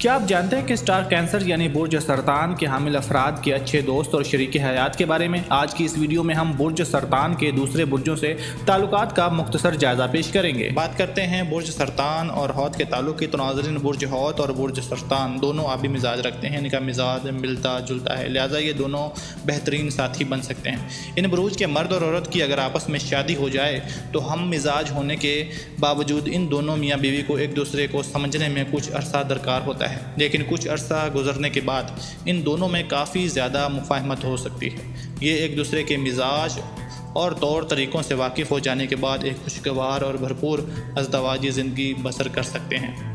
क्या आप जानते हैं कि स्टार कैंसर यानी बुर्ज सरतान के हामिल अफराद के अच्छे दोस्त और शरीक हयात के बारे में? आज की इस वीडियो में हम बुर्ज सरतान के दूसरे बुर्जों से ताल्लुकात का मुख्तसर जायजा पेश करेंगे। बात करते हैं बुर्ज सरतान और हौत के ताल्लुक की। तो नाज़रीन, बुर्ज हौत और बुर्ज सरतान दोनों आबी मिजाज रखते हैं, इनका मिजाज मिलता जुलता है, लिहाजा ये दोनों बेहतरीन साथी बन सकते हैं। इन बुरुज के मर्द और औरत की अगर आपस में शादी हो जाए तो हम मिजाज होने के बावजूद इन दोनों मियाँ बीवी को एक दूसरे को समझने में कुछ अरसा दरकार होता है, लेकिन कुछ अरसा गुजरने के बाद इन दोनों में काफ़ी ज़्यादा मुफाहमत हो सकती है। ये एक दूसरे के मिजाज और तौर तरीक़ों से वाकिफ़ हो जाने के बाद एक खुशगवार और भरपूर अज़दवाजी ज़िंदगी बसर कर सकते हैं।